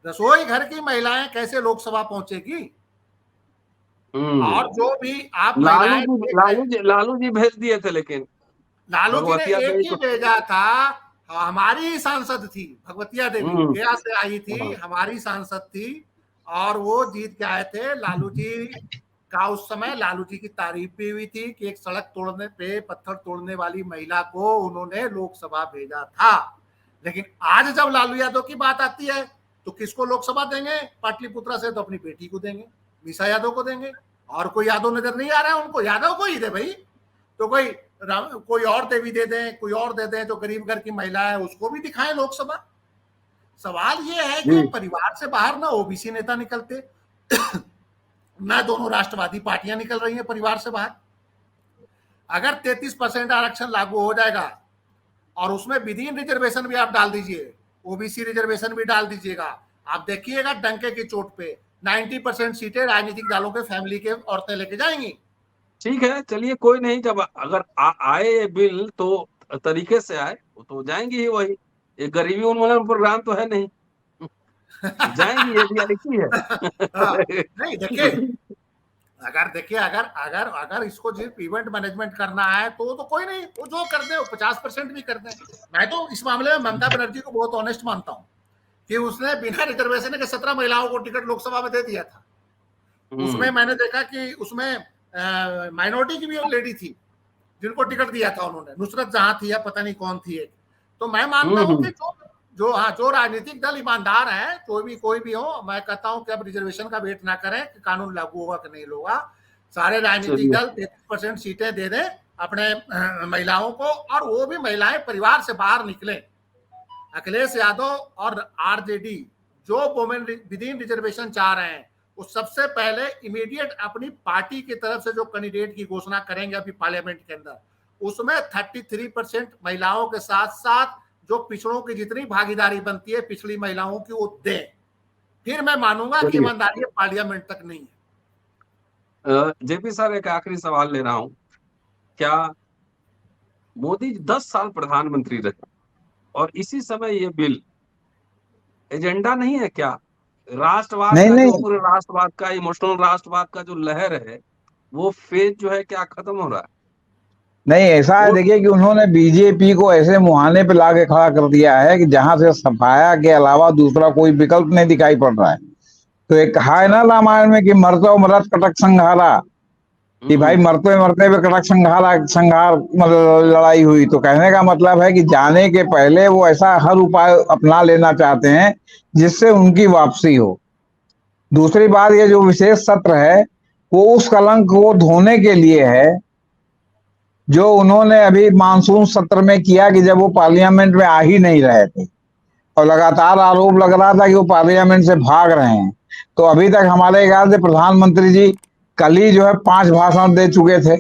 रसोई घर की महिलाएं कैसे लोकसभा पहुंचेगी, और जो भी आप
लालू जी भेज दिए थे, लेकिन
लालू जी ने एक ही भेजा था, हमारी ही सांसद थी भगवतिया देवी, गया से आई थी, हमारी सांसद थी, और वो जीत के आए थे। लालू जी का उस समय लालू जी की तारीफ भी हुई थी कि एक सड़क तोड़ने पे पत्थर तोड़ने वाली महिला को उन्होंने लोकसभा भेजा था। लेकिन आज जब लालू यादव की बात आती है तो किसको लोकसभा देंगे? पाटलिपुत्रा से तो अपनी बेटी को देंगे, मीसा यादव को देंगे, और कोई यादव नजर नहीं आ रहा है उनको। यादव को ही दे भाई, तो कोई और देवी दे दें, कोई और दे दें, जो गरीब घर की महिला है उसको भी दिखाएं लोकसभा। सवाल ये है कि परिवार से बाहर ना ओबीसी नेता निकलते ना दोनों राष्ट्रवादी पार्टियां निकल रही हैं परिवार से बाहर। अगर 33% आरक्षण लागू हो जाएगा और उसमें विदिन रिजर्वेशन भी आप डाल दीजिए, ओबीसी रिजर्वेशन भी डाल दीजिएगा, आप देखिएगा डंके की चोट पे 90% सीटें राजनीतिक दलों के फैमिली के औरतें लेके जाएंगी।
ठीक है, चलिए कोई नहीं, जब अगर आए बिल तो तरीके से आए तो जाएंगे ही वही। ये गरीबी उन्मूलन प्रोग्राम तो है नहीं, जाएंगी, ये रियलिटी है।
नहीं देखिए, अगर इसको सिर्फ इवेंट मैनेजमेंट करना है तो कोई नहीं, वो जो कर दे, 50% भी कर दे। मैं तो इस मामले में ममता बनर्जी को बहुत ऑनेस्ट मानता हूँ कि उसने बिना रिजर्वेशन के 17 महिलाओं को टिकट लोकसभा में दे दिया था। उसमें मैंने देखा कि उसमें माइनॉरिटी की भी लेडी थी जिनको टिकट दिया था उन्होंने, नुसरत जहां थी या पता नहीं कौन थी एक। तो मैं मानता हूँ कि जो राजनीतिक दल ईमानदार है, कोई भी हो, मैं कहता हूं कि अब रिजर्वेशन का वेट ना करें कि कानून लागू होगा कि नहीं होगा। सारे राजनीतिक दल 33% सीटें दे दें अपने महिलाओं को, और वो भी महिलाएं परिवार से बाहर निकले। अखिलेश यादव और आरजेडी जो वुमेन विदिन रिजर्वेशन चाह रहे हैं, वो सबसे पहले इमीडिएट अपनी पार्टी की तरफ से जो कैंडिडेट की घोषणा करेंगे अभी पार्लियामेंट के अंदर, उसमें 33% महिलाओं के साथ साथ जो पिछड़ों की जितनी भागीदारी बनती है पिछड़ी महिलाओं की, वो दें। फिर मैं मानूंगा कि ईमानदारी पार्लियामेंट तक नहीं है।
जेपी सर, एक आखिरी सवाल ले रहा हूं। क्या मोदी 10 साल प्रधानमंत्री रहे और इसी समय ये बिल एजेंडा नहीं है क्या? राष्ट्रवाद का
नहीं,
जो पूरे राष्ट्रवाद का, इमोशनल राष्ट्रवाद का जो लहर है, वो फेज जो है क्या खत्म हो रहा है?
नहीं, ऐसा है, देखिए कि उन्होंने बीजेपी को ऐसे मुहाने पे लाके खड़ा कर दिया है कि जहां से सफाया के अलावा दूसरा कोई विकल्प नहीं दिखाई पड़ रहा है। तो एक कहा है ना रामायण में कि मरतो मरत कटक संहारा, कि भाई मरते मरते हुए कटक संहार मतलब लड़ाई हुई। तो कहने का मतलब है कि जाने के पहले वो ऐसा हर उपाय अपना लेना चाहते हैं जिससे उनकी वापसी हो। दूसरी बात, ये जो विशेष सत्र है वो उस कलंक को धोने के लिए है जो उन्होंने अभी मानसून सत्र में किया, कि जब वो पार्लियामेंट में आ ही नहीं रहे थे और लगातार आरोप लग रहा था कि वो पार्लियामेंट से भाग रहे हैं। तो अभी तक हमारे ख्याल से प्रधानमंत्री जी कल ही जो है 5 भाषण दे चुके थे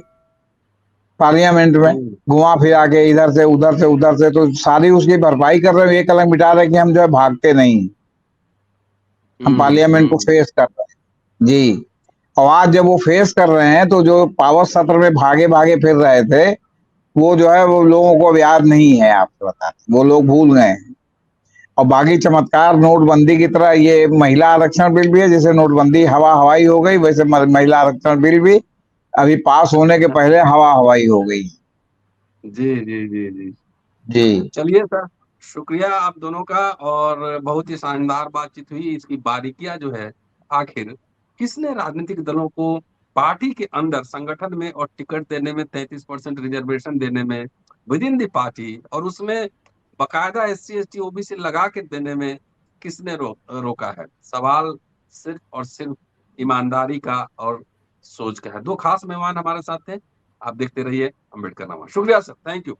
पार्लियामेंट में, घुमा फिरा के इधर से उधर से उधर से। तो सारी उसकी भरपाई कर रहे हैं, ये कलंक मिटा रहे हैं कि हम जो है भागते नहीं, हम पार्लियामेंट को फेस कर रहे हैं जी। और आज जब वो फेस कर रहे हैं तो जो पावर सत्र में भागे भागे फिर रहे थे वो जो है वो लोगों को याद नहीं है। आपको बता, वो लोग भूल गए हैं। और बाकी चमत्कार नोटबंदी की तरह ये महिला आरक्षण बिल भी है। जैसे नोटबंदी हवा हवाई हो गई, वैसे महिला आरक्षण बिल भी अभी पास होने के पहले हवा हवाई हो गई।
जी जी जी जी
जी,
चलिए सर, शुक्रिया आप दोनों का, और बहुत ही शानदार बातचीत हुई। इसकी बारीकियां जो है, आखिर किसने राजनीतिक दलों को पार्टी के अंदर संगठन में और टिकट देने में, 33% रिजर्वेशन देने में विद इन द पार्टी, और उसमें बकायदा SC ST OBC लगा के देने में किसने रोका है? सवाल सिर्फ और सिर्फ ईमानदारी का और सोच का है। 2 खास मेहमान हमारे साथ थे। आप देखते रहिए अम्बेडकर नामा। शुक्रिया सर, थैंक यू।